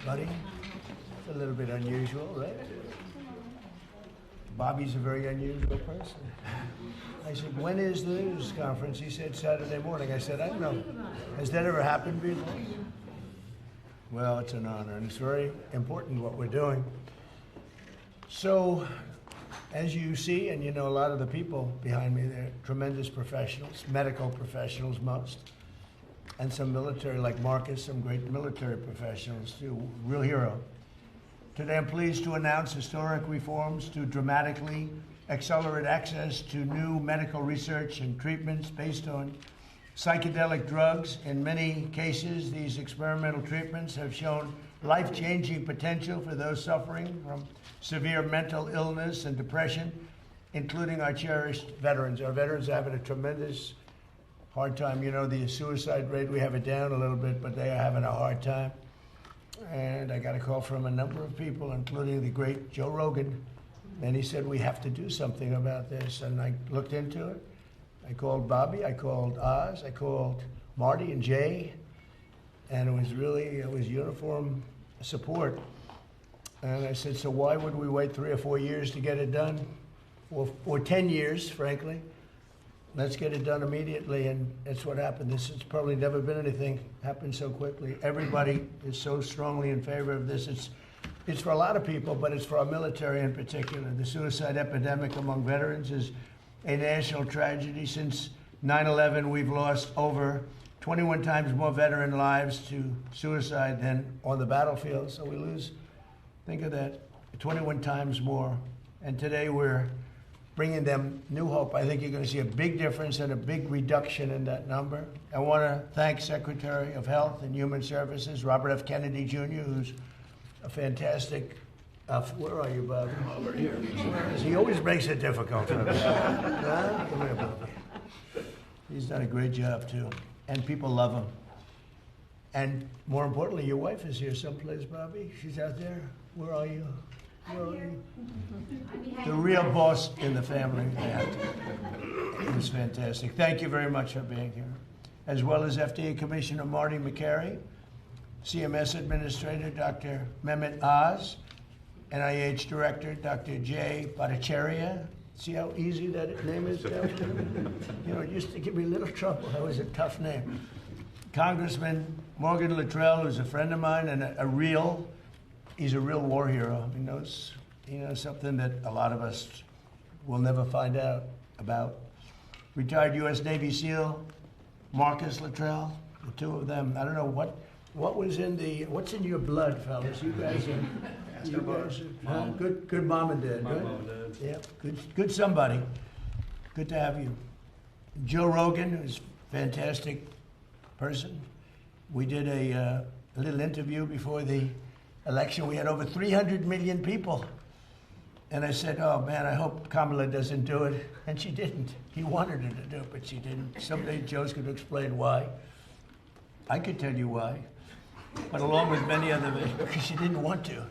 buddy. It's a little bit unusual, right? Bobby's a very unusual person. I said, when is the news conference? He said, Saturday morning. I said, I don't know. Has that ever happened before? Well, it's an honor, and it's very important what we're doing. So, as you see, and you know a lot of the people behind me, they're tremendous professionals, medical professionals most, and some military, like Marcus, some great military professionals too, real hero. Today I'm pleased to announce historic reforms to dramatically accelerate access to new medical research and treatments based on psychedelic drugs. In many cases, these experimental treatments have shown life-changing potential for those suffering from severe mental illness and depression, including our cherished veterans. Our veterans are having a tremendous hard time. You know, the suicide rate, we have it down a little bit, but they are having a hard time. And I got a call from a number of people, including the great Joe Rogan, and he said, we have to do something about this. And I looked into it. I called Bobby, I called Oz, I called Marty and Jay, and it was uniform support. And I said, so why would we wait 3 or 4 years to get it done? Or 10 years, frankly. Let's get it done immediately, and that's what happened. This has probably never been anything happened so quickly. Everybody is so strongly in favor of this. It's for a lot of people, but it's for our military in particular. The suicide epidemic among veterans is a national tragedy. Since 9/11, we've lost over 21 times more veteran lives to suicide than on the battlefield. So we lose, think of that, 21 times more. And today we're bringing them new hope. I think you're going to see a big difference and a big reduction in that number. I want to thank Secretary of Health and Human Services, Robert F. Kennedy Jr., who's a fantastic, where are you, Bobby? Over here. He always makes it difficult. Come here, Bobby. He's done a great job, too. And people love him. And more importantly, your wife is here someplace, Bobby. She's out there. Where are you? Where are you? The real boss in the family. Yeah. It was fantastic. Thank you very much for being here. As well as FDA Commissioner Marty McCary, CMS Administrator Dr. Mehmet Oz, NIH Director Dr. Jay Bhattacharya. See how easy that name is? You know, it used to give me a little trouble. That was a tough name. Congressman Morgan Luttrell, who's a friend of mine and he's a real war hero. He knows something that a lot of us will never find out about. Retired U.S. Navy SEAL Marcus Luttrell, the two of them. I don't know what's in your blood, fellas. You guys are good mom and dad. Good? Mom and dad. Yeah, good somebody. Good to have you. Joe Rogan, who's a fantastic person. We did a little interview before the election. We had over 300 million people. And I said, oh man, I hope Kamala doesn't do it. And she didn't. He wanted her to do it, but she didn't. Someday Joe's going to explain why. I could tell you why. But along with many other, because she didn't want to,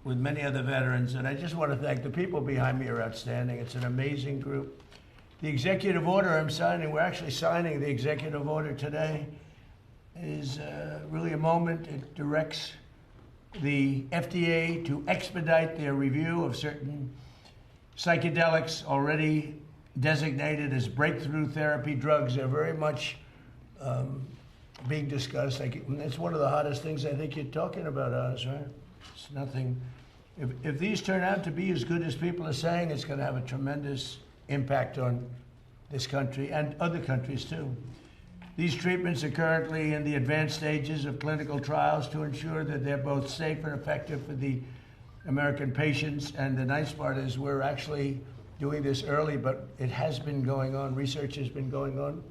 with many other veterans. And I just want to thank the people behind me are outstanding. It's an amazing group. The executive order I'm signing, we're actually signing the executive order today, is really a moment. It directs the FDA to expedite their review of certain psychedelics already designated as breakthrough therapy drugs. They're very much being discussed. It's one of the hottest things I think you're talking about, Oz, right? It's nothing. If these turn out to be as good as people are saying, it's going to have a tremendous impact on this country and other countries too. These treatments are currently in the advanced stages of clinical trials to ensure that they're both safe and effective for the American patients. And the nice part is we're actually doing this early, but it has been going on. Research has been going on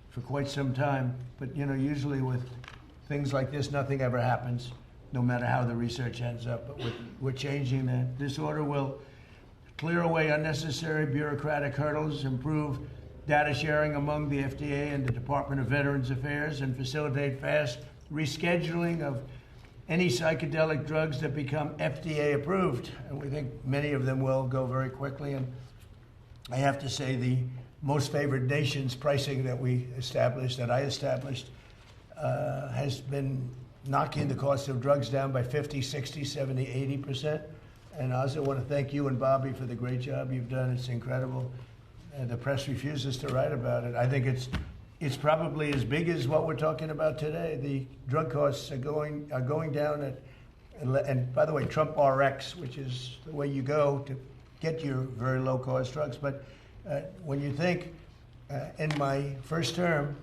for quite some time. But you know, usually with things like this, nothing ever happens, no matter how the research ends up. But we're changing that. This order will clear away unnecessary bureaucratic hurdles, improve data sharing among the FDA and the Department of Veterans Affairs, and facilitate fast rescheduling of any psychedelic drugs that become FDA approved. And we think many of them will go very quickly. And I have to say the most favored nations pricing that I established, has been knocking the cost of drugs down by 50, 60, 70, 80%. And I also want to thank you and Bobby for the great job you've done. It's incredible. And the press refuses to write about it. I think it's probably as big as what we're talking about today. The drug costs are going down and by the way, Trump RX, which is the way you go to get your very low cost drugs. But when you think in my first term,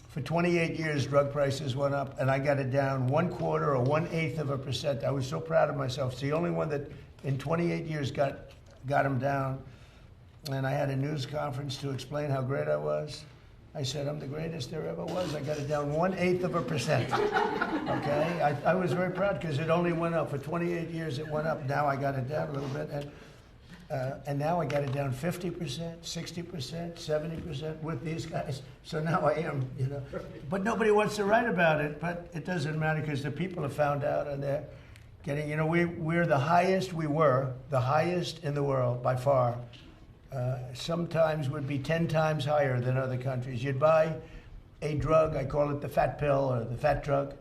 for 28 years, drug prices went up, and I got it down 1/4 or 1/8%. I was so proud of myself. It's the only one that in 28 years got them down. And I had a news conference to explain how great I was. I said, I'm the greatest there ever was. I got it down 1/8%. Okay? I was very proud because it only went up. For 28 years, it went up. Now I got it down a little bit. And now I got it down 50%, 60%, 70% with these guys. So now I am, But nobody wants to write about it. But it doesn't matter because the people have found out and they're getting, we're the highest, we were the highest in the world by far. Sometimes would be 10 times higher than other countries. You'd buy a drug, I call it the fat pill or the fat drug.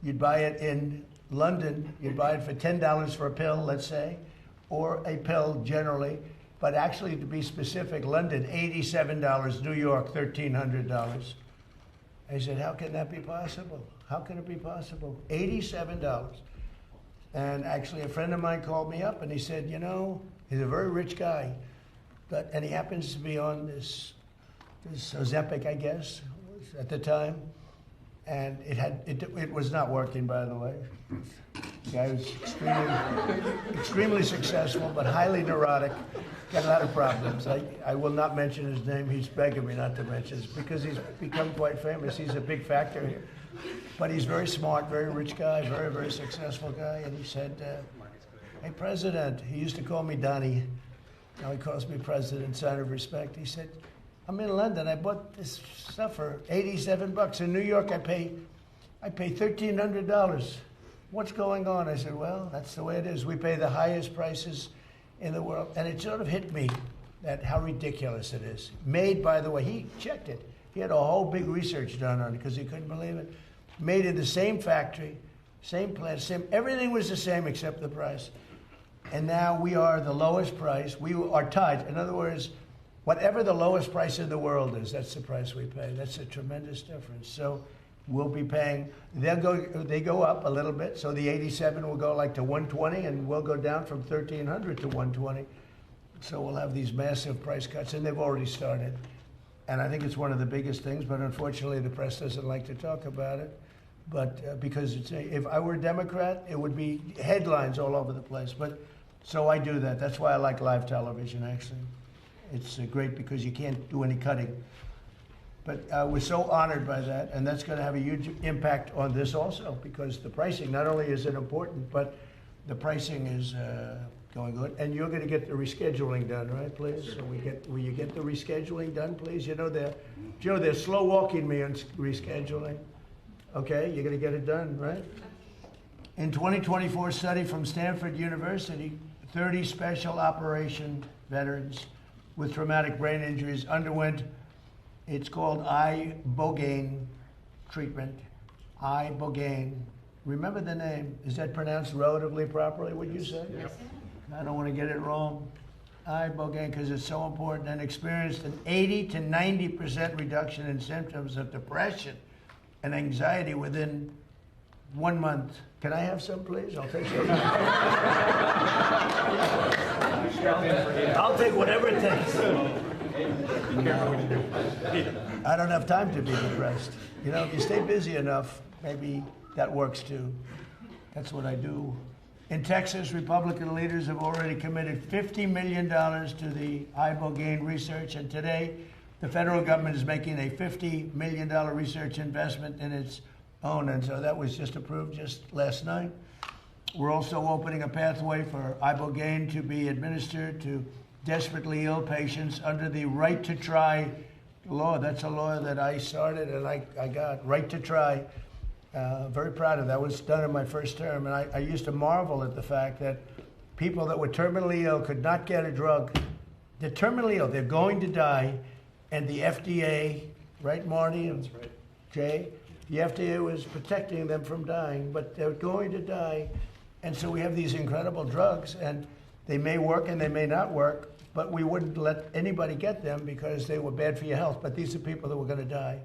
You'd buy it in London, you'd buy it for $10 for a pill, let's say, or a pill generally, but actually to be specific, London, $87, New York, $1,300. I said, how can that be possible? How can it be possible? $87. And actually a friend of mine called me up and he said, he's a very rich guy, and he happens to be on this Ozempic, I guess, at the time. And it was not working, by the way. The guy was extremely successful, but highly neurotic, got a lot of problems. I will not mention his name. He's begging me not to mention it because he's become quite famous. He's a big factor here. But he's very smart, very rich guy, very, very successful guy. And he said, hey, President, he used to call me Donnie. Now he calls me President, sign of respect. He said, I'm in London. I bought this stuff for $87. In New York, I pay $1,300. What's going on? I said, well, that's the way it is. We pay the highest prices in the world. And it sort of hit me that how ridiculous it is. Made, by the way, he checked it. He had a whole big research done on it because he couldn't believe it. Made in the same factory, same plant, everything was the same except the price. And now we are the lowest price. We are tied. In other words, whatever the lowest price in the world is, that's the price we pay. That's a tremendous difference. So we'll be paying, they go up a little bit. So the 87 will go like to 120 and we'll go down from 1,300 to 120. So we'll have these massive price cuts and they've already started. And I think it's one of the biggest things, but unfortunately the press doesn't like to talk about it. But because if I were a Democrat, it would be headlines all over the place. But so I do that. That's why I like live television, actually. It's great because you can't do any cutting. But we're so honored by that, and that's going to have a huge impact on this also, because the pricing, not only is it important, but the pricing is going good. And you're going to get the rescheduling done, right, please? Sure. So will you get the rescheduling done, please? They're slow walking me on rescheduling. Okay, you're going to get it done, right? In 2024 study from Stanford University, 30 special operation veterans with traumatic brain injuries underwent, it's called ibogaine treatment. Ibogaine. Remember the name. Is that pronounced relatively properly, would you say? Yes. I don't want to get it wrong. Ibogaine, because it's so important, and experienced an 80 to 90% reduction in symptoms of depression and anxiety within 1 month. Can I have some, please? I'll take some. I'll take whatever it takes. I don't have time to be depressed. If you stay busy enough, maybe that works too. That's what I do. In Texas, Republican leaders have already committed $50 million to the ibogaine research, and today the federal government is making a $50 million research investment in its own, and so that was just approved just last night. We're also opening a pathway for ibogaine to be administered to desperately ill patients under the Right to Try law. That's a law that I started and I got. Right to Try. Very proud of that. That was done in my first term, and I used to marvel at the fact that people that were terminally ill could not get a drug. They're terminally ill. They're going to die, and the FDA, right, Marty? That's right. Jay? The FDA was protecting them from dying, but they're going to die. And so we have these incredible drugs, and they may work and they may not work, but we wouldn't let anybody get them because they were bad for your health. But these are people that were going to die.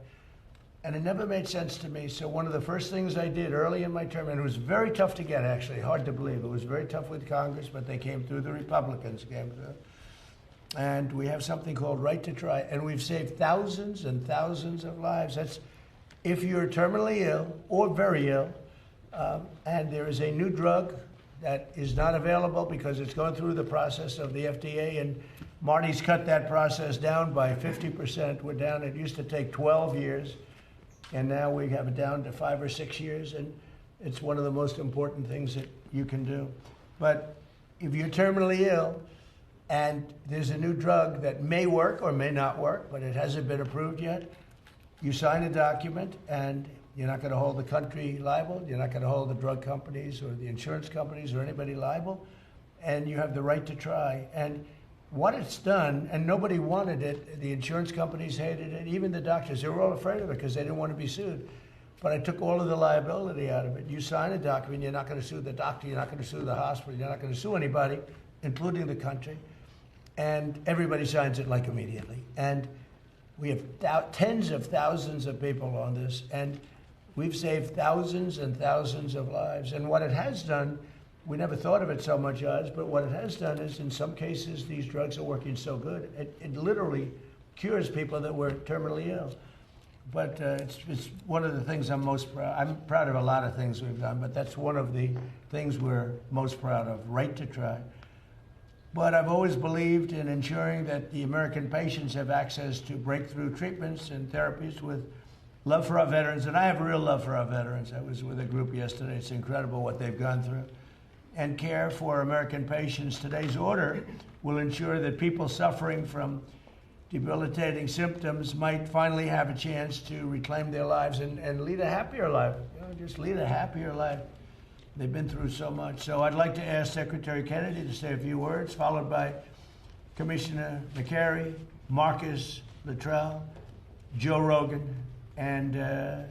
And it never made sense to me. So one of the first things I did early in my term, and it was very tough to get, actually, hard to believe. It was very tough with Congress, but they came through, the Republicans came through. And we have something called Right to Try, and we've saved thousands and thousands of lives. That's if you're terminally ill or very ill, and there is a new drug that is not available because it's going through the process of the FDA, and Marty's cut that process down by 50%. We're down, it used to take 12 years. And now we have it down to 5 or 6 years, and it's one of the most important things that you can do. But if you're terminally ill and there's a new drug that may work or may not work, but it hasn't been approved yet, you sign a document and you're not going to hold the country liable, you're not going to hold the drug companies or the insurance companies or anybody liable, and you have the right to try. And what it's done, and nobody wanted it, the insurance companies hated it, even the doctors, they were all afraid of it because they didn't want to be sued. But I took all of the liability out of it. You sign a document, you're not going to sue the doctor, you're not going to sue the hospital, you're not going to sue anybody, including the country. And everybody signs it like immediately. And we have tens of thousands of people on this, and we've saved thousands and thousands of lives. And what it has done, we never thought of it so much as, but what it has done is, in some cases, these drugs are working so good, it literally cures people that were terminally ill. But it's one of the things I'm most proud. I'm proud of a lot of things we've done, but that's one of the things we're most proud of, Right to Try. But I've always believed in ensuring that the American patients have access to breakthrough treatments and therapies with love for our veterans. And I have a real love for our veterans. I was with a group yesterday. It's incredible what they've gone through. And care for American patients. Today's order will ensure that people suffering from debilitating symptoms might finally have a chance to reclaim their lives and lead a happier life. Just lead a happier life. They've been through so much. So I'd like to ask Secretary Kennedy to say a few words, followed by Commissioner McCary, Marcus Luttrell, Joe Rogan, and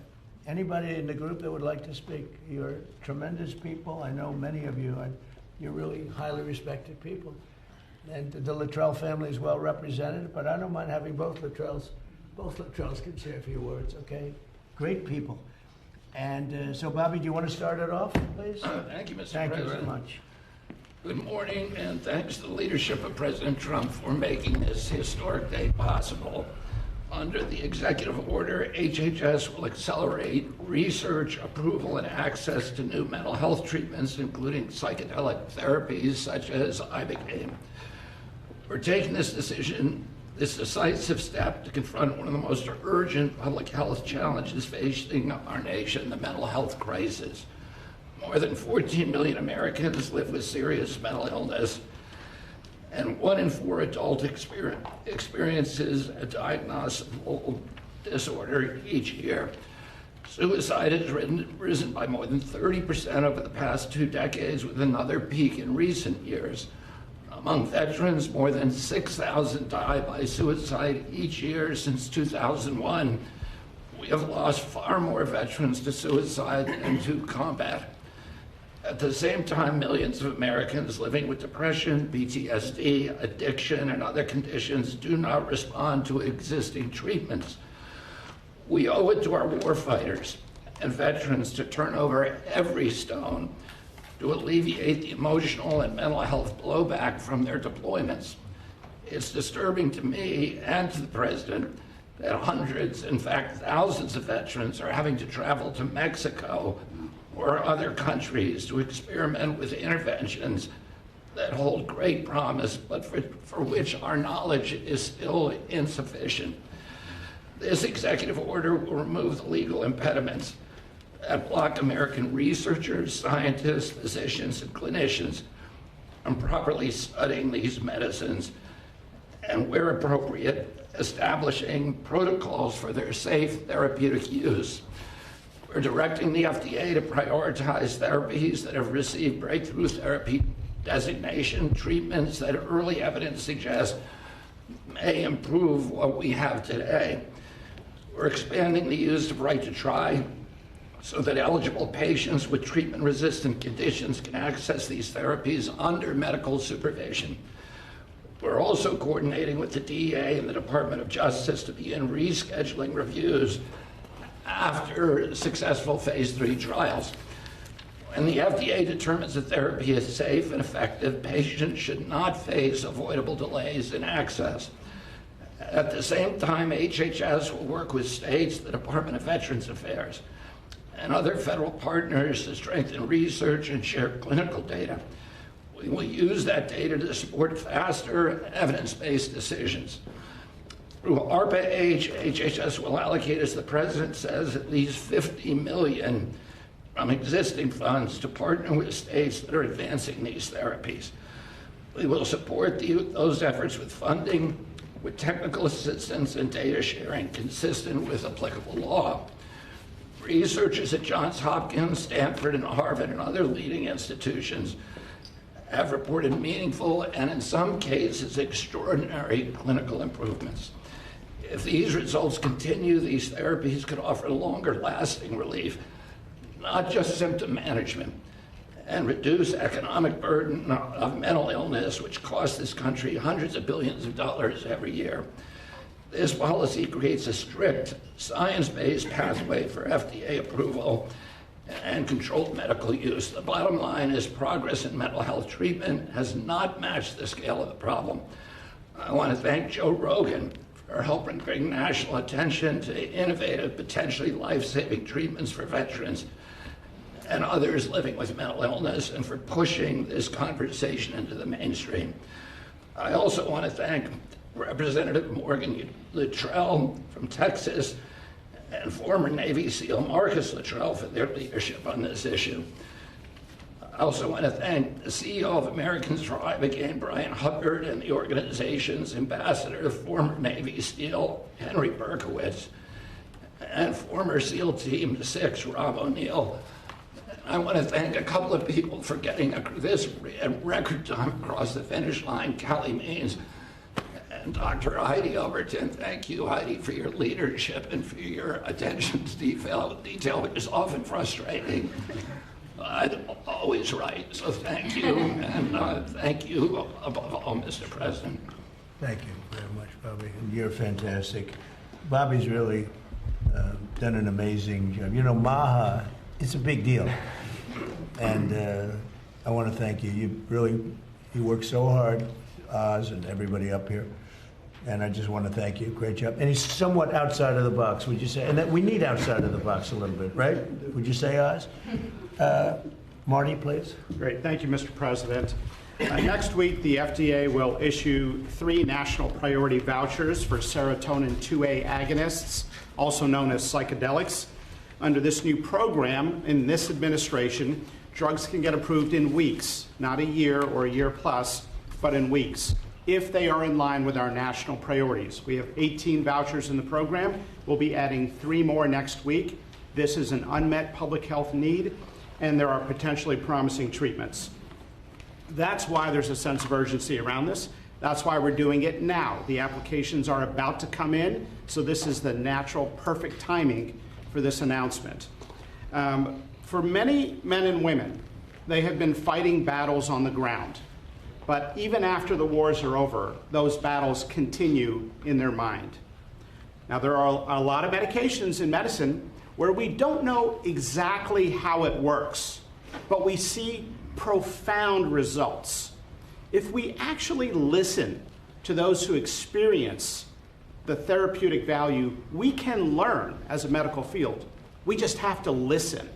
anybody in the group that would like to speak. You're tremendous people. I know many of you. You're really highly respected people. And the Luttrell family is well represented, but I don't mind having both Luttrells. Both Luttrells can say a few words, okay? Great people. And so, Bobby, do you want to start it off, please? Thank you, Mr. Thank President. you so much. Good morning, and thanks to the leadership of President Trump for making this historic day possible. Under the executive order, HHS will accelerate research, approval, and access to new mental health treatments, including psychedelic therapies such as ibogaine. We're taking this decisive step to confront one of the most urgent public health challenges facing our nation, the mental health crisis. More than 14 million Americans live with serious mental illness, and 1 in 4 adults experiences a diagnosable disorder each year. Suicide has risen by more than 30% over the past 2 decades, with another peak in recent years. Among veterans, more than 6,000 die by suicide each year since 2001. We have lost far more veterans to suicide than to combat. At the same time, millions of Americans living with depression, PTSD, addiction, and other conditions do not respond to existing treatments. We owe it to our warfighters and veterans to turn over every stone to alleviate the emotional and mental health blowback from their deployments. It's disturbing to me and to the President that hundreds, in fact thousands of veterans are having to travel to Mexico or other countries to experiment with interventions that hold great promise, but for which our knowledge is still insufficient. This executive order will remove the legal impediments that block American researchers, scientists, physicians, and clinicians from properly studying these medicines, and where appropriate, establishing protocols for their safe therapeutic use. We're directing the FDA to prioritize therapies that have received breakthrough therapy designation, treatments that early evidence suggests may improve what we have today. We're expanding the use of Right to Try so that eligible patients with treatment-resistant conditions can access these therapies under medical supervision. We're also coordinating with the DEA and the Department of Justice to begin rescheduling reviews after successful phase 3 trials. When the FDA determines a therapy is safe and effective, patients should not face avoidable delays in access. At the same time, HHS will work with states, the Department of Veterans Affairs, and other federal partners to strengthen research and share clinical data. We will use that data to support faster evidence-based decisions. Through ARPA-H, HHS will allocate, as the President says, at least $50 million from existing funds to partner with states that are advancing these therapies. We will support those efforts with funding, with technical assistance and data sharing consistent with applicable law. Researchers at Johns Hopkins, Stanford, and Harvard, and other leading institutions have reported meaningful and, in some cases, extraordinary clinical improvements. If these results continue, these therapies could offer longer-lasting relief, not just symptom management, and reduce economic burden of mental illness, which costs this country hundreds of billions of dollars every year. This policy creates a strict, science-based pathway for FDA approval and controlled medical use. The bottom line is progress in mental health treatment has not matched the scale of the problem. I want to thank Joe Rogan for helping bring national attention to innovative, potentially life-saving treatments for veterans and others living with mental illness, and for pushing this conversation into the mainstream. I also want to thank Representative Morgan Luttrell from Texas and former Navy SEAL Marcus Luttrell for their leadership on this issue. I also want to thank the CEO of Americans for Ibogaine, Brian Hubbard, and the organization's ambassador, former Navy SEAL Henry Berkowitz, and former SEAL Team 6, Rob O'Neill. I want to thank a couple of people for getting this record time across the finish line, Callie Means and Dr. Heidi Overton. Thank you, Heidi, for your leadership and for your attention to detail, which is often frustrating. I'm always right, so thank you, and thank you above all, Mr. President. Thank you very much, Bobby. You're fantastic. Bobby's really done an amazing job. You know, MAHA, it's a big deal. And I want to thank you. You work so hard, Oz and everybody up here. And I just want to thank you. Great job. And he's somewhat outside of the box, would you say? And that we need outside of the box a little bit, right? Would you say, Oz? Marty, please. Great. Thank you, Mr. President. Next week, the FDA will issue 3 national priority vouchers for serotonin 2A agonists, also known as psychedelics. Under this new program, in this administration, drugs can get approved in weeks, not a year or a year plus, but in weeks, if they are in line with our national priorities. We have 18 vouchers in the program. We'll be adding 3 more next week. This is an unmet public health need, and there are potentially promising treatments. That's why there's a sense of urgency around this. That's why we're doing it now. The applications are about to come in, so this is the natural, perfect timing for this announcement. For many men and women, they have been fighting battles on the ground. But even after the wars are over, those battles continue in their mind. Now, there are a lot of medications in medicine where we don't know exactly how it works, but we see profound results. If we actually listen to those who experience the therapeutic value, we can learn as a medical field. We just have to listen.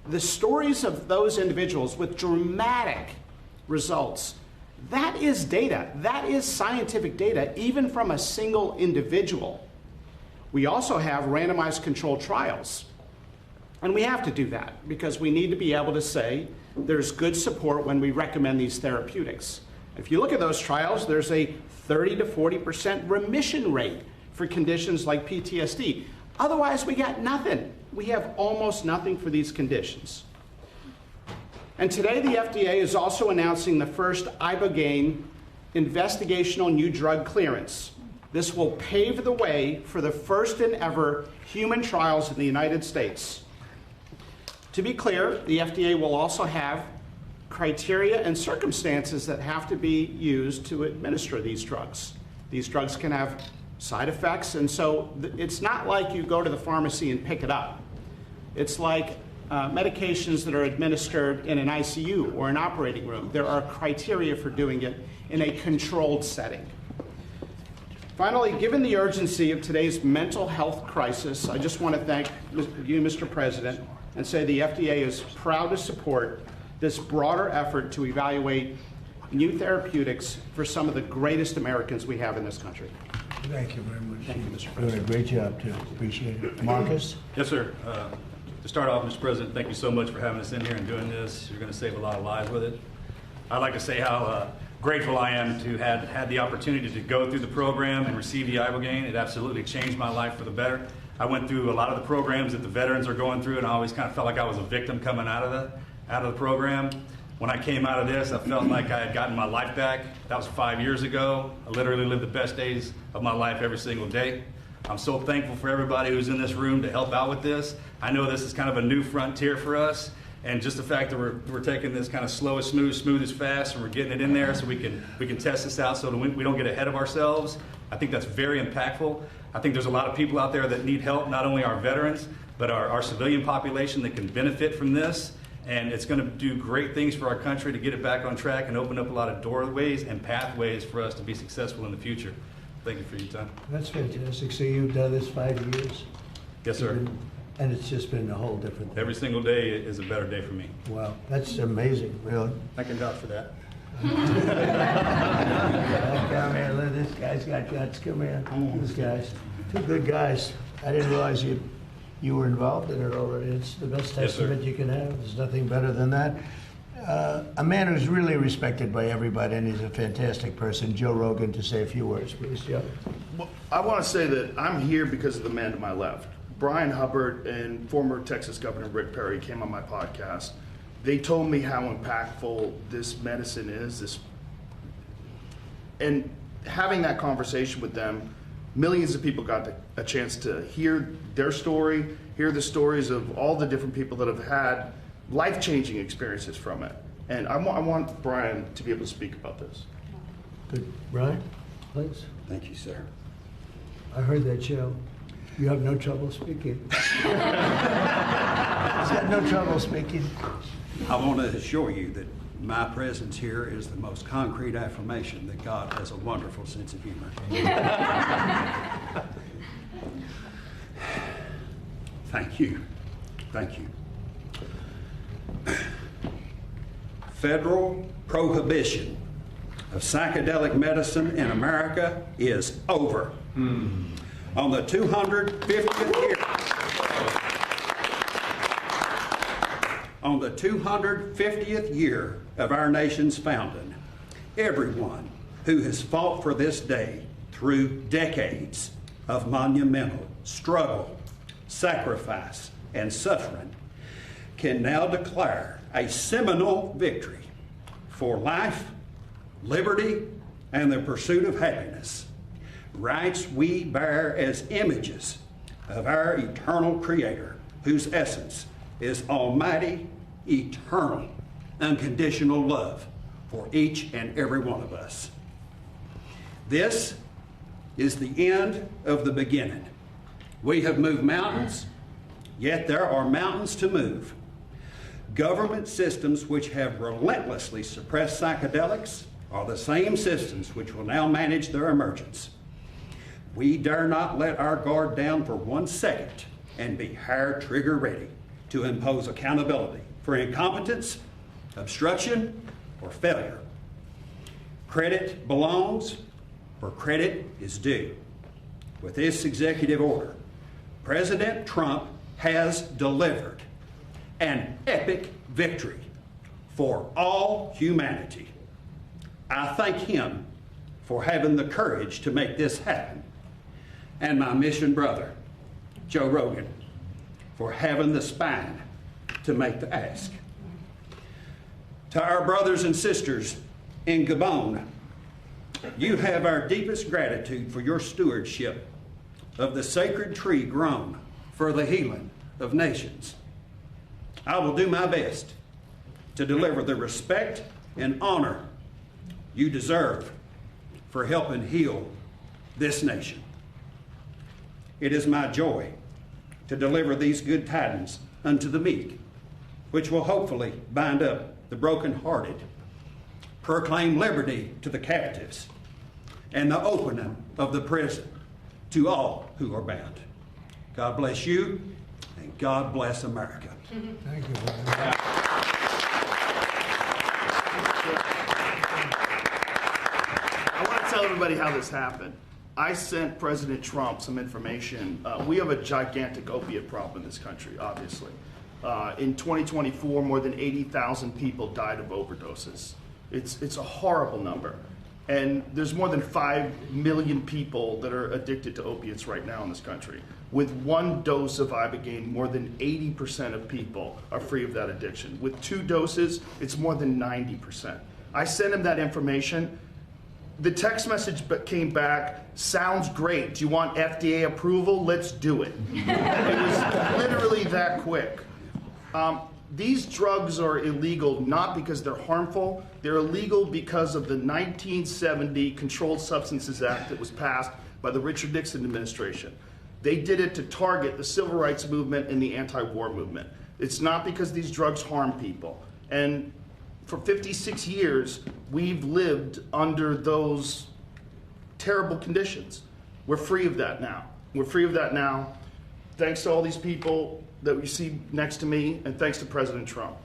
The stories of those individuals with dramatic results, that is data. That is scientific data, even from a single individual. We also have randomized controlled trials. And we have to do that because we need to be able to say there's good support when we recommend these therapeutics. If you look at those trials, there's a 30 to 40% remission rate for conditions like PTSD. Otherwise, we got nothing. We have almost nothing for these conditions. And today, the FDA is also announcing the first ibogaine investigational new drug clearance. This will pave the way for the first and ever human trials in the United States. To be clear, the FDA will also have criteria and circumstances that have to be used to administer these drugs. These drugs can have side effects, and so it's not like you go to the pharmacy and pick it up. It's like medications that are administered in an ICU or an operating room. There are criteria for doing it in a controlled setting. Finally, given the urgency of today's mental health crisis, I just want to thank you, Mr. President, and say the FDA is proud to support this broader effort to evaluate new therapeutics for some of the greatest Americans we have in this country. Thank you very much. Thank you, Mr. Doing President. a great job, too. Appreciate it. Marcus? Yes, sir. To start off, Mr. President, thank you so much for having us in here and doing this. You're going to save a lot of lives with it. I'd like to say how grateful I am to have had the opportunity to go through the program and receive the ibogaine. It absolutely changed my life for the better. I went through a lot of the programs that the veterans are going through, and I always kind of felt like I was a victim coming out of the program. When I came out of this, I felt like I had gotten my life back. That was 5 years ago. I literally lived the best days of my life every single day. I'm so thankful for everybody who's in this room to help out with this. I know this is kind of a new frontier for us, and just the fact that we're taking this kind of slow as smooth as fast, and we're getting it in there so we can test this out so that we don't get ahead of ourselves. I think that's very impactful. I think there's a lot of people out there that need help, not only our veterans, but our civilian population that can benefit from this. And it's going to do great things for our country to get it back on track and open up a lot of doorways and pathways for us to be successful in the future. Thank you for your time. That's fantastic. So you've done this 5 years? Yes, sir. And it's just been a whole different thing. Every single day is a better day for me. Wow, that's amazing, really. I can vouch for that. Come here, look, this guy's got guts. Come here. These guys. Two good guys. I didn't realize you were involved in it already. It's the best Yes, sir. testament you can have. There's nothing better than that. A man who's really respected by everybody, and he's a fantastic person, Joe Rogan, to say a few words, please, Joe. Well, I want to say that I'm here because of the man to my left. Brian Hubbard and former Texas Governor Rick Perry came on my podcast. They told me how impactful this medicine is. And having that conversation with them, millions of people got a chance to hear their story, hear the stories of all the different people that have had life-changing experiences from it. And I want Brian to be able to speak about this. Good. Brian, please. Thank you, sir. I heard that, Joe. You have no trouble speaking. He's got no trouble speaking. I want to assure you that my presence here is the most concrete affirmation that God has a wonderful sense of humor. Thank you. Thank you. Federal prohibition of psychedelic medicine in America is over. On the 250th year, on the 250th year of our nation's founding, everyone who has fought for this day through decades of monumental struggle, sacrifice, and suffering can now declare a seminal victory for life, liberty, and the pursuit of happiness. Rights we bear as images of our eternal Creator, whose essence is almighty, eternal, unconditional love for each and every one of us. This is the end of the beginning. We have moved mountains, yet there are mountains to move. Government systems which have relentlessly suppressed psychedelics are the same systems which will now manage their emergence. We dare not let our guard down for 1 second and be hair trigger ready to impose accountability for incompetence, obstruction, or failure. Credit belongs where credit is due. With this executive order, President Trump has delivered an epic victory for all humanity. I thank him for having the courage to make this happen, and my mission brother, Joe Rogan, for having the spine to make the ask. To our brothers and sisters in Gabon, you have our deepest gratitude for your stewardship of the sacred tree grown for the healing of nations. I will do my best to deliver the respect and honor you deserve for helping heal this nation. It is my joy to deliver these good tidings unto the meek, which will hopefully bind up the brokenhearted, proclaim liberty to the captives, and the opening of the prison to all who are bound. God bless you, and God bless America. Thank you, brother. I want to tell everybody how this happened. I sent President Trump some information. We have a gigantic opiate problem in this country, obviously. In 2024, more than 80,000 people died of overdoses. It's a horrible number. And there's more than 5 million people that are addicted to opiates right now in this country. With one dose of ibogaine, more than 80% of people are free of that addiction. With 2 doses, it's more than 90%. I sent him that information. The text message came back, sounds great. Do you want FDA approval? Let's do it. It was literally that quick. These drugs are illegal not because they're harmful. They're illegal because of the 1970 Controlled Substances Act that was passed by the Richard Nixon administration. They did it to target the civil rights movement and the anti-war movement. It's not because these drugs harm people. And for 56 years, we've lived under those terrible conditions. We're free of that now. We're free of that now. Thanks to all these people that we see next to me, and thanks to President Trump.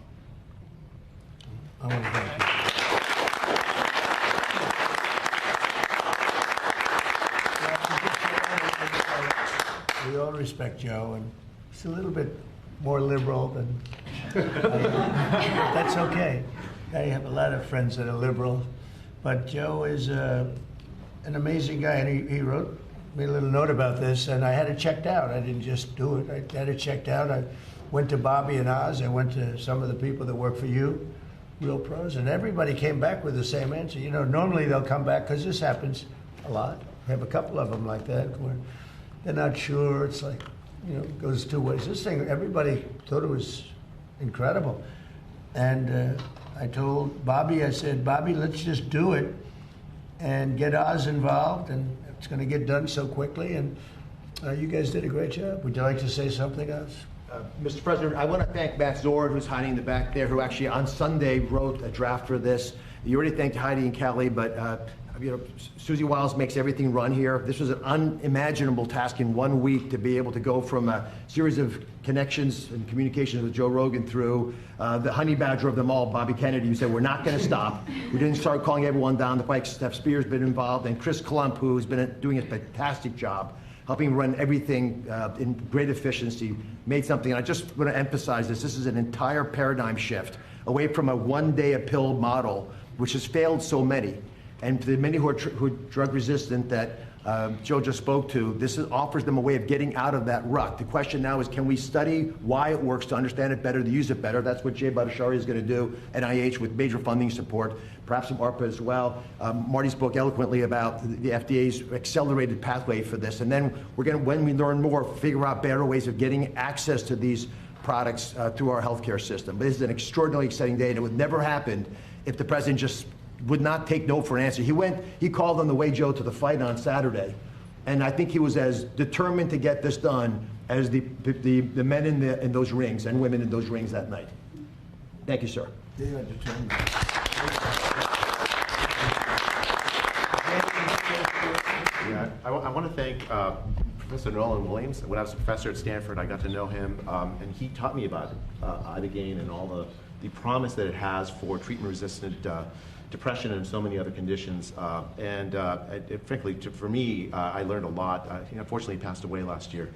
I want to thank you. We all respect Joe, and he's a little bit more liberal than that's okay. I have a lot of friends that are liberal, but Joe is an amazing guy, and he wrote me a little note about this, and I had it checked out. I didn't just do it. I had it checked out. I went to Bobby and Oz. I went to some of the people that work for you, real pros, and everybody came back with the same answer. You know, normally they'll come back, because this happens a lot. I have a couple of them like that, where they're not sure. It's like, you know, it goes 2 ways. This thing, everybody thought it was incredible. And I told Bobby, I said, Bobby, let's just do it and get Oz involved, and it's going to get done so quickly, and you guys did a great job. Would you like to say something else? Mr. President, I want to thank Matt Zorn, who's hiding in the back there, who actually on Sunday wrote a draft for this. You already thanked Heidi and Kelly, but you know, Susie Wiles makes everything run here. This was an unimaginable task in 1 week to be able to go from a series of connections and communications with Joe Rogan through the honey badger of them all, Bobby Kennedy, who said, we're not going to stop. We didn't start calling everyone down the pike. Steph Spear's been involved, and Chris Klump, who's been doing a fantastic job, helping run everything in great efficiency, made something. And I just want to emphasize this. This is an entire paradigm shift away from a one-day-a-pill model, which has failed so many. And to the many who are drug resistant that Joe just spoke to, this offers them a way of getting out of that rut. The question now is, can we study why it works to understand it better, to use it better? That's what Jay Bhattacharya is going to do, NIH with major funding support, perhaps some ARPA as well. Marty spoke eloquently about the FDA's accelerated pathway for this. And then we're going to, when we learn more, figure out better ways of getting access to these products through our healthcare system. But this is an extraordinarily exciting day, and it would never happen if the president just would not take no for an answer. He called on the way, Joe, to the fight on Saturday, and I think he was as determined to get this done as the men in those rings and women in those rings that night. Thank you, sir. They are determined. Yeah, I want to thank Professor Nolan Williams. When I was a professor at Stanford, I got to know him, and he taught me about ibogaine and all the promise that it has for treatment-resistant depression and so many other conditions. Frankly, for me, I learned a lot. He unfortunately passed away last year.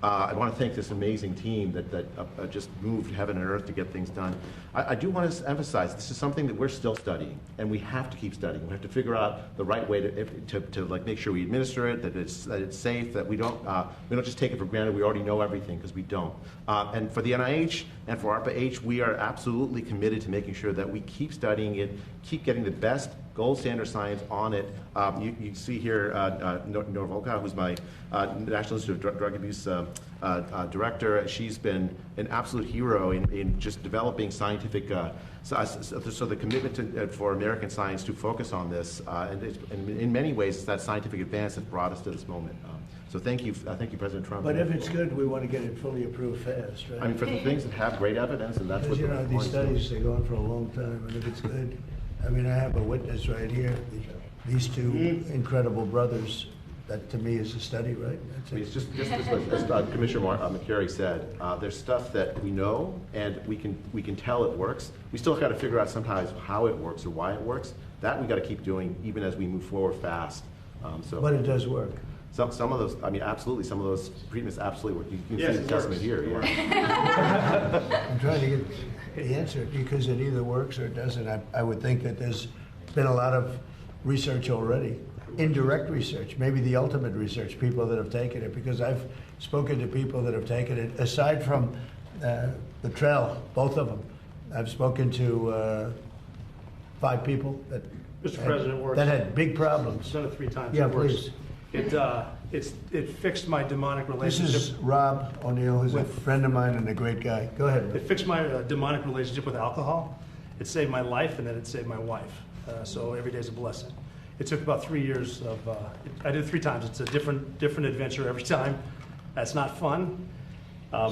I want to thank this amazing team that just moved heaven and earth to get things done. I do want to emphasize this is something that we're still studying, and we have to keep studying. We have to figure out the right way to like make sure we administer it, that it's safe, that we don't just take it for granted. We already know everything, because we don't. And for the NIH and for ARPA-H, we are absolutely committed to making sure that we keep studying it, keep getting the best gold standard science on it. You see here Norvolka, who's my National Institute of Drug Abuse director. She's been an absolute hero in just developing scientific, so the commitment for American science to focus on this, and in many ways, it's that scientific advance that brought us to this moment. So thank you, President Trump. But if it's good, we want to get it fully approved fast, right? I mean, for the things that have great evidence, and that's what Because, we're these studies, they go on for a long time, and if it's good, I mean, I have a witness right here, these two incredible brothers, that to me is a study, right? I mean, it's just as Commissioner McCary said, there's stuff that we know and we can tell it works. We still got to figure out sometimes how it works or why it works. That we got to keep doing even as we move forward fast. But it does work. Some of those, I mean, absolutely, some of those treatments absolutely work. You can see the testament here. I'm trying to get the answer, because it either works or it doesn't. I would think that there's been a lot of research already, indirect research, maybe the ultimate research, people that have taken it, because I've spoken to people that have taken it, aside from the trail, both of them. I've spoken to 5 people that Mr. President, works. That had big problems. I've done it 3 times. Yeah, It works. please. It fixed my demonic This relationship. is Rob O'Neill, who's a friend of mine and a great guy. Go ahead, Rob. It fixed my demonic relationship with alcohol. It saved my life, and then it saved my wife. So every day is a blessing. It took about 3 years of. I did it 3 times. It's a different adventure every time. That's not fun.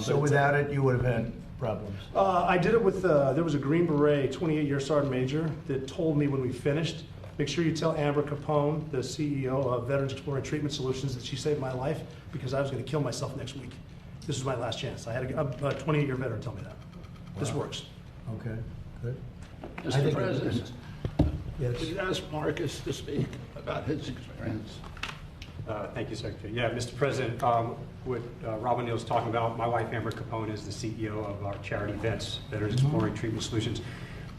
So without it, you would have had problems. I did it with. There was a Green Beret, 28-year sergeant major, that told me when we finished, make sure you tell Amber Capone, the CEO of Veterans Exploring Treatment Solutions, that she saved my life, because I was going to kill myself next week. This was my last chance. I had a 28-year veteran tell me that. Wow. This works. Okay, good. Mr. President, Yes. would you ask Marcus to speak about his experience? Thank you, Secretary. Yeah, Mr. President, what Rob O'Neill's talking about, my wife Amber Capone is the CEO of our charity VETS, Veterans Exploring Treatment Solutions.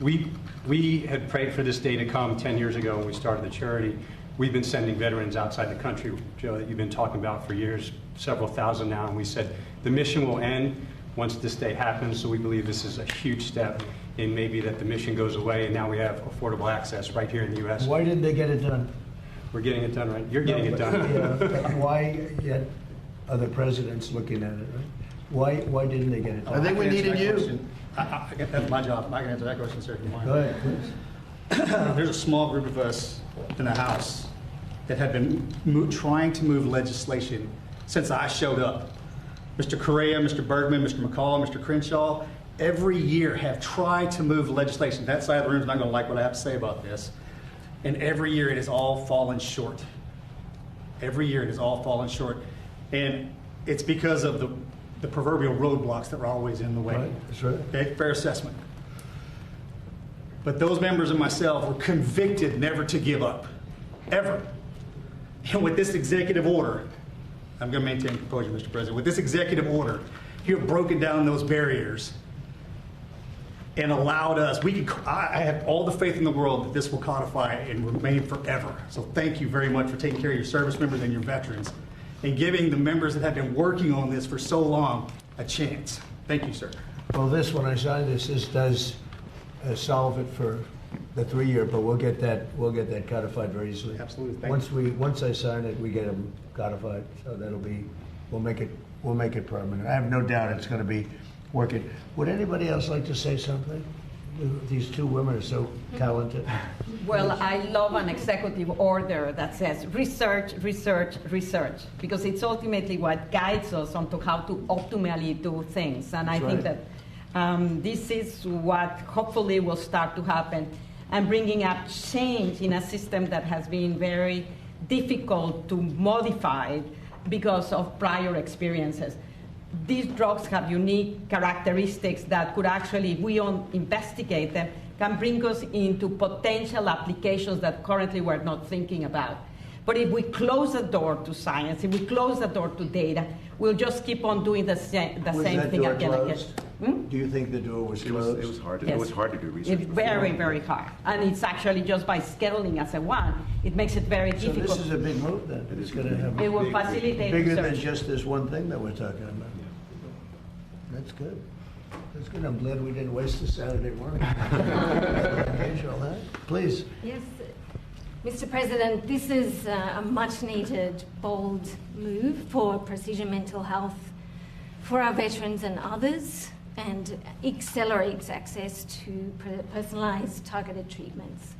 We had prayed for this day to come 10 years ago when we started the charity. We've been sending veterans outside the country, Joe, that you've been talking about for years, several thousand now, and we said the mission will end once this day happens, so we believe this is a huge step in maybe that the mission goes away and now we have affordable access right here in the U.S. Why didn't they get it done? We're getting it done, right? You're getting it done. Yeah, why yet other presidents looking at it, right? Why didn't they get it done? I think we needed you. That's my job. I can answer that question, sir, if you want. Go ahead, please. There's a small group of us in the House that have been trying to move legislation since I showed up. Mr. Correa, Mr. Bergman, Mr. McCall, Mr. Crenshaw, every year have tried to move legislation. That side of the room is not going to like what I have to say about this. And every year it has all fallen short. Every year it has all fallen short. And it's because of the proverbial roadblocks that were always in the way. Right, that's right. Okay, fair assessment. But those members and myself were convicted never to give up, ever. And with this executive order, I'm going to maintain composure, Mr. President. With this executive order, you have broken down those barriers and allowed us, I have all the faith in the world that this will codify and remain forever. So thank you very much for taking care of your service members and your veterans and giving the members that have been working on this for so long a chance. Thank you, sir. Well, when I sign this does solve it for the 3-year, but we'll get that codified very easily. Absolutely. Once I sign it, we get them codified, so we'll make it permanent. I have no doubt it's going to be working. Would anybody else like to say something? These 2 women are so talented. Well, I love an executive order that says research, research, research, because it's ultimately what guides us onto how to optimally do things. And I think that this is what hopefully will start to happen, and bringing up change in a system that has been very difficult to modify because of prior experiences. These drugs have unique characteristics that could actually, if we investigate them, can bring us into potential applications that currently we're not thinking about. But if we close the door to science, if we close the door to data, we'll just keep on doing the same thing again and again. Do you think the door was closed? It was hard. Yes. It was hard to do research. It's very, very hard. And it's actually just by scheduling as a one, it makes it very So difficult. this is a big move then. It's going to have It will facilitate bigger than research. just this one thing that we're talking about. That's good. That's good. I'm glad we didn't waste a Saturday morning. Unusual, huh? Please. Yes, Mr. President, this is a much-needed, bold move for precision mental health for our veterans and others, and accelerates access to personalized targeted treatments.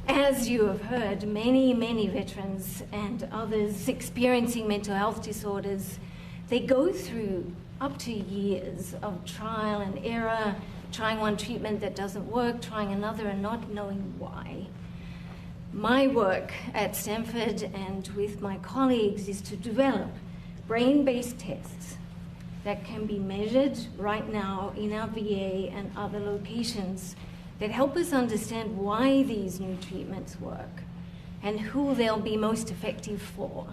As you have heard, many veterans and others experiencing mental health disorders, they go through up to years of trial and error, trying one treatment that doesn't work, trying another and not knowing why. My work at Stanford and with my colleagues is to develop brain-based tests that can be measured right now in our VA and other locations that help us understand why these new treatments work and who they'll be most effective for.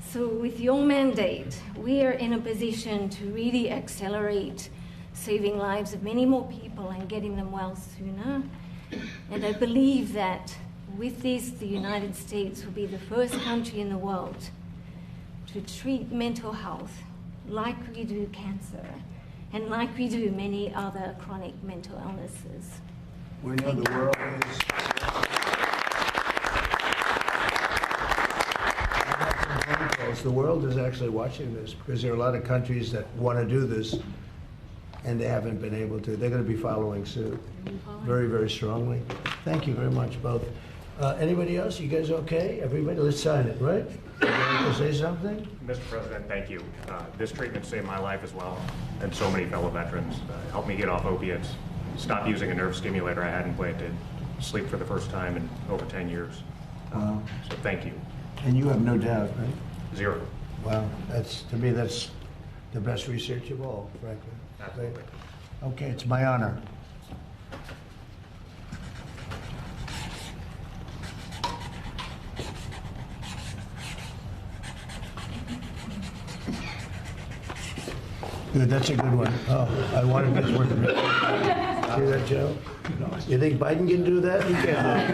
So with your mandate, we are in a position to really accelerate saving lives of many more people and getting them well sooner. And I believe that with this, the United States will be the first country in the world to treat mental health like we do cancer and like we do many other chronic mental illnesses. We know the world is... The world is actually watching this because there are a lot of countries that want to do this and they haven't been able to. They're going to be following suit very, very strongly. Thank you very much, both. Anybody else? You guys okay? Everybody, let's sign it, right? You want to say something? Mr. President, thank you. This treatment saved my life as well, and so many fellow veterans. Helped me get off opiates, stop using a nerve stimulator I had implanted, sleep for the first time in over 10 years. Wow. So thank you. And you have no doubt, right? Zero. Wow, to me, that's the best research of all, frankly. Absolutely. Okay, it's my honor. Good, that's a good one. Oh, I wanted this one. See that, Joe? You think Biden can do that? He can't.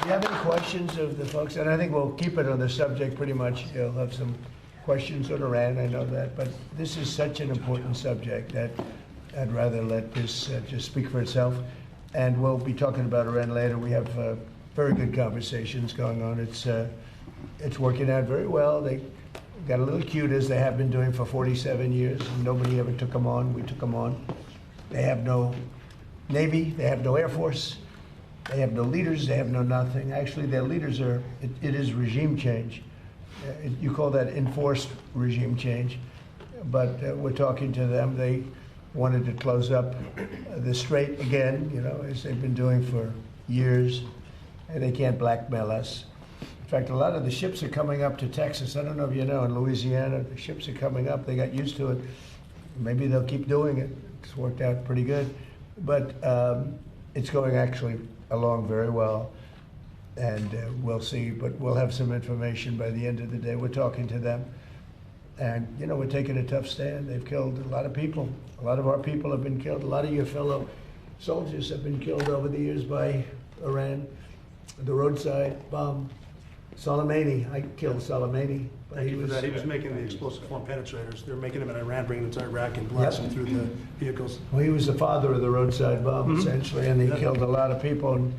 Do you have any questions of the folks? And I think we'll keep it on the subject pretty much. You'll have some questions on Iran, I know that, but this is such an important subject that I'd rather let this just speak for itself. And we'll be talking about Iran later. We have very good conversations going on. It's working out very well. They got a little cute, as they have been doing for 47 years. And nobody ever took them on. We took them on. They have no Navy. They have no Air Force. They have no leaders. They have no nothing. Actually, their leaders are, it is regime change. You call that enforced regime change, but we're talking to them. They wanted to close up the strait again, you know, as they've been doing for years, and they can't blackmail us. In fact, a lot of the ships are coming up to Texas. I don't know if you know, in Louisiana, the ships are coming up. They got used to it. Maybe they'll keep doing it. It's worked out pretty good, but it's going actually along very well. And we'll see, but we'll have some information by the end of the day. We're talking to them. And, you know, we're taking a tough stand. They've killed a lot of people. A lot of our people have been killed. A lot of your fellow soldiers have been killed over the years by Iran. The roadside bomb. Soleimani, I killed Soleimani. He was making the explosive form penetrators. They were making them in Iran, bringing them to Iraq and blasting through the vehicles. Well, he was the father of the roadside bomb, essentially, and he killed a lot of people. And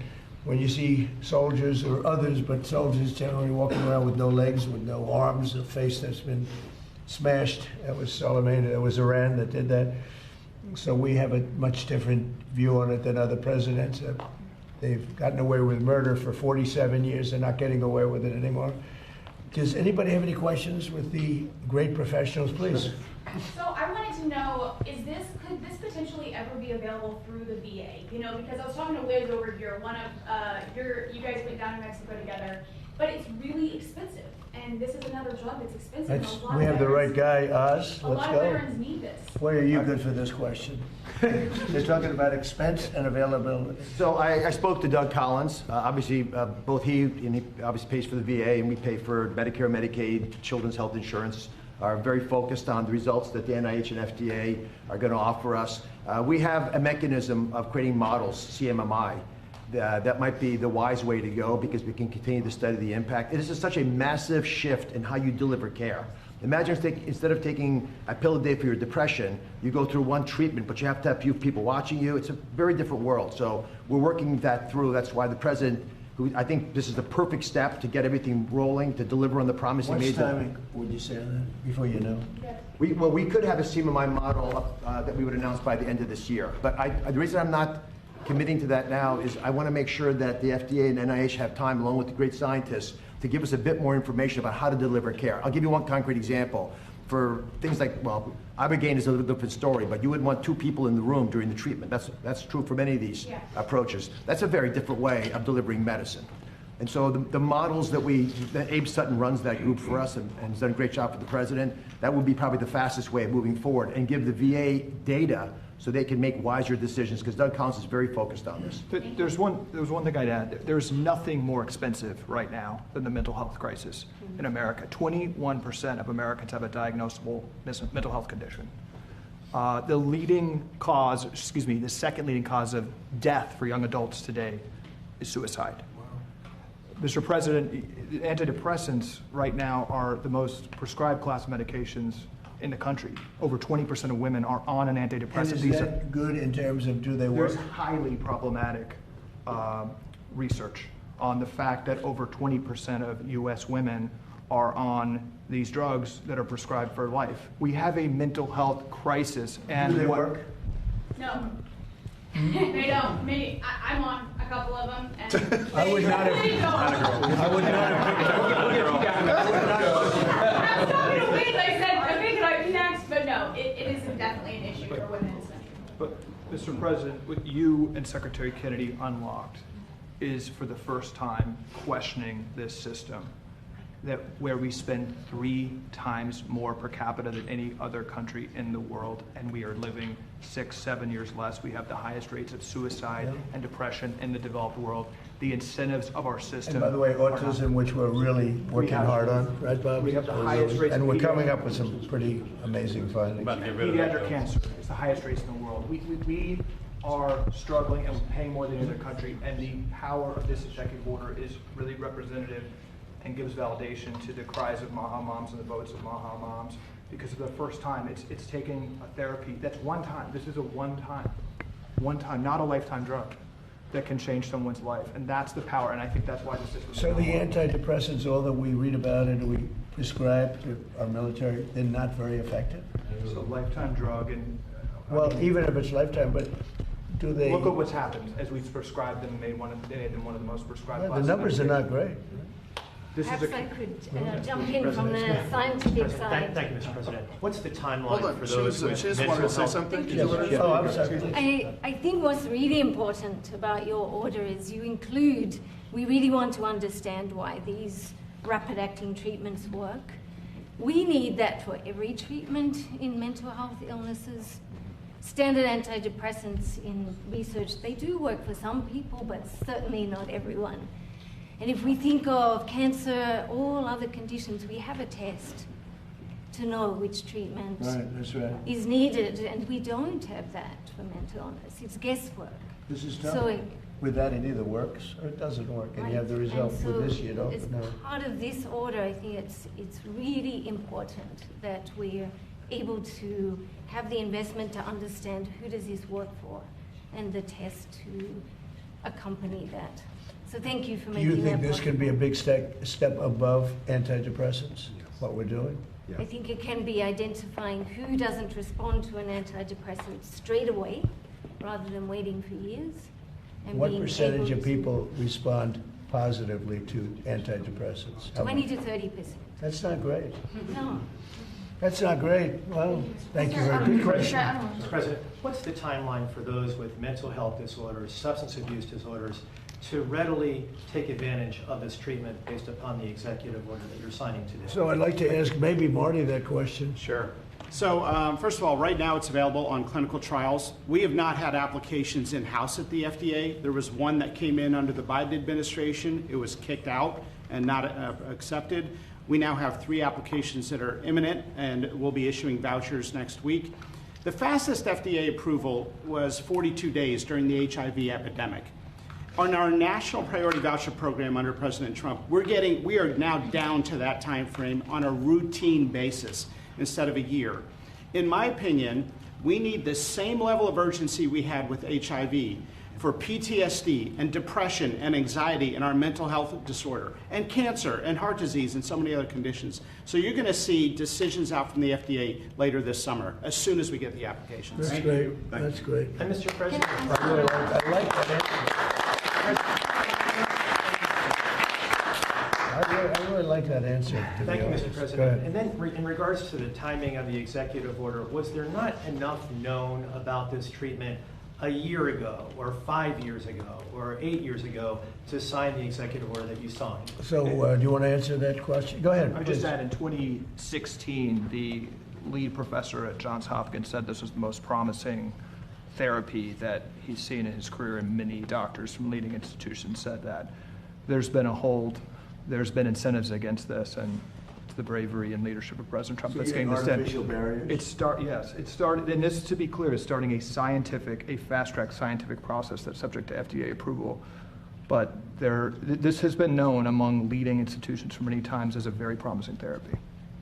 when you see soldiers or others, but soldiers generally walking around with no legs, with no arms, a face that's been smashed, that was Soleimani, that was Iran that did that. So we have a much different view on it than other presidents. They've gotten away with murder for 47 years. They're not getting away with it anymore. Does anybody have any questions with the great professionals, please? So I wanted to know, could this potentially ever be available through the VA? You know, because I was talking to Liz over here, you guys went down to Mexico together, but it's really expensive. And this is another drug that's expensive. We have the right guy, Oz. Let's go. A lot of veterans need this. Boy, are you good for this question. They're talking about expense and availability. So I spoke to Doug Collins. Obviously, both he obviously pays for the VA, and we pay for Medicare, Medicaid, children's health insurance. Are very focused on the results that the NIH and FDA are going to offer us. We have a mechanism of creating models, CMMI. That might be the wise way to go because we can continue to study the impact. It is such a massive shift in how you deliver care. Imagine instead of taking a pill a day for your depression, you go through one treatment, but you have to have few people watching you. It's a very different world. So we're working that through. That's why the president, who I think this is the perfect step to get everything rolling, to deliver on the promise he made. What's timing would you say on that, before you know? We could have a CMMI model that we would announce by the end of this year. But the reason I'm not committing to that now is I want to make sure that the FDA and NIH have time, along with the great scientists, to give us a bit more information about how to deliver care. I'll give you one concrete example. For things like, well, ibogaine is a little different story, but you would want 2 people in the room during the treatment. That's true for many of these approaches. That's a very different way of delivering medicine. And so the models that Abe Sutton runs that group for us and has done a great job for the president, that would be probably the fastest way of moving forward and give the VA data so they can make wiser decisions, because Doug Collins is very focused on this. There's one thing I'd add. There's nothing more expensive right now than the mental health crisis in America. 21% of Americans have a diagnosable mental health condition. The second leading cause of death for young adults today is suicide. Mr. President, antidepressants right now are the most prescribed class of medications in the country. Over 20% of women are on an antidepressant. And is that good in terms of do they work? There's highly problematic research on the fact that over 20% of U.S. women are on these drugs that are prescribed for life. We have a mental health crisis. And do they work? No. They don't. Maybe I'm on a couple of them. And I would not have. I would not have. I figured I'd be next, but no, it is definitely an issue for women. But, Mr. President, what you and Secretary Kennedy unlocked is, for the first time, questioning this system, where we spend 3 times more per capita than any other country in the world, and we are living 6-7 years less. We have the highest rates of suicide and depression in the developed world. The incentives of our system. And by the way, autism, which we're really working hard on, right, Bob? We have the highest rates. And we're coming up with some pretty amazing findings. Pediatric cancer is the highest rates in the world. We are struggling and paying more than any other country, and the power of this executive order is really representative and gives validation to the cries of Maha moms and the votes of Maha moms, because for the first time it's taking a therapy that's one time. This is a one time, not a lifetime drug that can change someone's life, and that's the power, and I think that's why the system. So the antidepressants, all that we read about and we prescribe to our military, they're not very effective? It's a lifetime drug, and well, even if it's lifetime, but do they? Look at what's happened as we've prescribed them and made them one of the most prescribed. The numbers are not great. Perhaps I could jump in from the scientific side. Thank you, Mr. President. What's the timeline Hold on, for those with she just wanted to say something. Oh, I'm sorry. I think what's really important about your order is you include, we really want to understand why these rapid-acting treatments work. We need that for every treatment in mental health illnesses. Standard antidepressants in research, they do work for some people, but certainly not everyone. And if we think of cancer, all other conditions, we have a test to know which treatment is needed, and we don't have that for mental illness. It's guesswork. This is tough. So with that, it either works or it doesn't work, and you have the result. So with this, you don't. as part of this order, I think it's really important that we're able to have the investment to understand who does this work for, and the test to accompany that. So thank you for making that. Do you think this can be a big step above antidepressants, what we're doing? I think it can be identifying who doesn't respond to an antidepressant straight away, rather than waiting for years. And What being percentage able of people respond positively to antidepressants? 20 to 30%. That's not great. No. That's not great. Well, thank you very much. Good question. Mr. President, what's the timeline for those with mental health disorders, substance abuse disorders, to readily take advantage of this treatment based upon the executive order that you're signing today? So I'd like to ask maybe Marty that question. Sure. So first of all, right now it's available on clinical trials. We have not had applications in-house at the FDA. There was one that came in under the Biden administration. It was kicked out and not accepted. We now have 3 applications that are imminent, and we'll be issuing vouchers next week. The fastest FDA approval was 42 days during the HIV epidemic. On our national priority voucher program under President Trump, we are now down to that time frame on a routine basis instead of a year. In my opinion, we need the same level of urgency we had with HIV for PTSD and depression and anxiety and our mental health disorder and cancer and heart disease and so many other conditions. So you're going to see decisions out from the FDA later this summer as soon as we get the applications. That's great. That's great. And Mr. President, I like that answer. I really like that answer. Thank you, Mr. President. And then in regards to the timing of the executive order, was there not enough known about this treatment a year ago or 5 years ago or 8 years ago to sign the executive order that you signed? So do you want to answer that question? Go ahead. I just add in 2016, the lead professor at Johns Hopkins said this was the most promising therapy that he's seen in his career, and many doctors from leading institutions said that. There's been a hold, there's been incentives against this, and it's the bravery and leadership of President Trump that's getting this done. Artificial barriers? It started, and this, to be clear, is starting a fast-track scientific process that's subject to FDA approval. But this has been known among leading institutions for many times as a very promising therapy.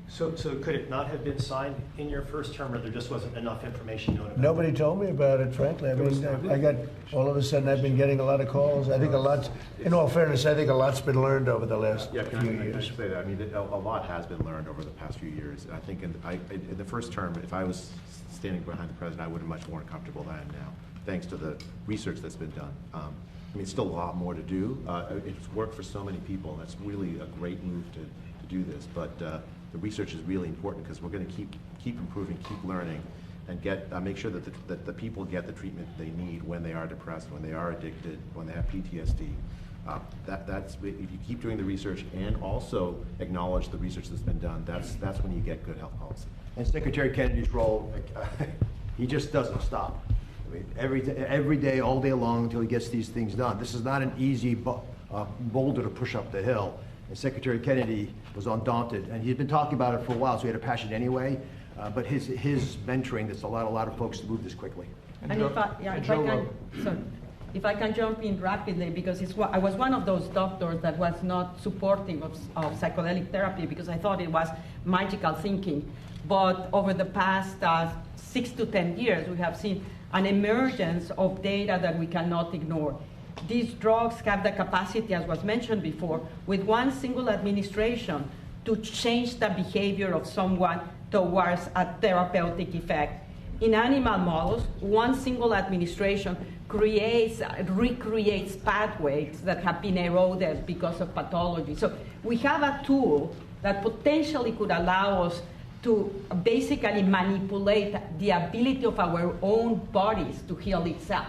So could it not have been signed in your first term, or there just wasn't enough information known about it? Nobody told me about it, frankly. I mean, I got, all of a sudden, I've been getting a lot of calls. I think a lot, in all fairness, I think a lot's been learned over the last few Can I years. say that? I mean, a lot has been learned over the past few years. I think in the first term, if I was standing behind the president, I would have been much more comfortable than I am now, thanks to the research that's been done. I mean, still a lot more to do. It's worked for so many people. That's really a great move to do this. But the research is really important because we're going to keep improving, keep learning, and make sure that the people get the treatment they need when they are depressed, when they are addicted, when they have PTSD. That's if you keep doing the research and also acknowledge the research that's been done. That's when you get good health policy. And Secretary Kennedy's role, he just doesn't stop. I mean, every day, all day long, until he gets these things done. This is not an easy boulder to push up the hill. And Secretary Kennedy was undaunted, and he'd been talking about it for a while, so he had a passion anyway. But his mentoring, that's allowed a lot of folks to move this quickly. And if I can jump in rapidly, because I was one of those doctors that was not supportive of psychedelic therapy because I thought it was magical thinking. But over the past 6 to 10 years, we have seen an emergence of data that we cannot ignore. These drugs have the capacity, as was mentioned before, with one single administration to change the behavior of someone towards a therapeutic effect. In animal models, one single administration recreates pathways that have been eroded because of pathology. So we have a tool that potentially could allow us to basically manipulate the ability of our own bodies to heal itself,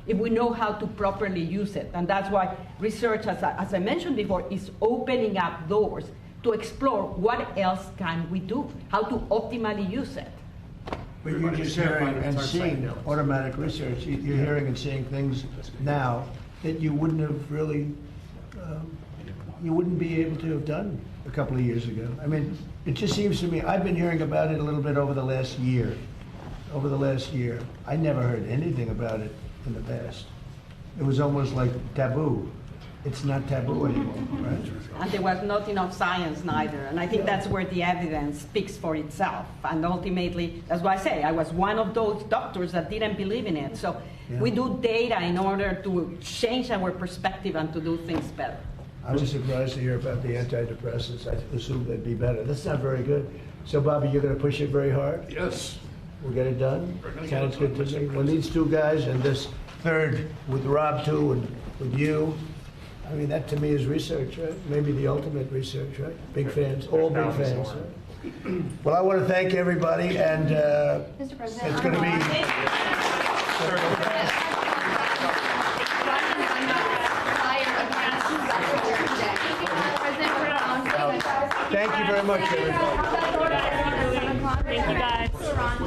if we know how to properly use it. And that's why research, as I mentioned before, is opening up doors to explore what else can we do, how to optimally use it. But you're just hearing and seeing automatic research. You're hearing and seeing things now that you wouldn't have really, you wouldn't be able to have done a couple of years ago. I mean, it just seems to me, I've been hearing about it a little bit over the last year. I never heard anything about it in the past. It was almost like taboo. It's not taboo anymore, right? And there was not enough science neither. And I think that's where the evidence speaks for itself. And ultimately, that's why I say I was one of those doctors that didn't believe in it. So we do data in order to change our perspective and to do things better. I was surprised to hear about the antidepressants. I assumed they'd be better. That's not very good. So, Bobby, you're going to push it very hard? Yes. We'll get it done? Sounds good to me. Well, these two guys and this third with Rob, too, and with you, I mean, that to me is research, right? Maybe the ultimate research, right? Big fans, all big fans. Right? Well, I want to thank everybody, and Mr. President, it's going to be... Thank you very much, everybody. Thank you, guys.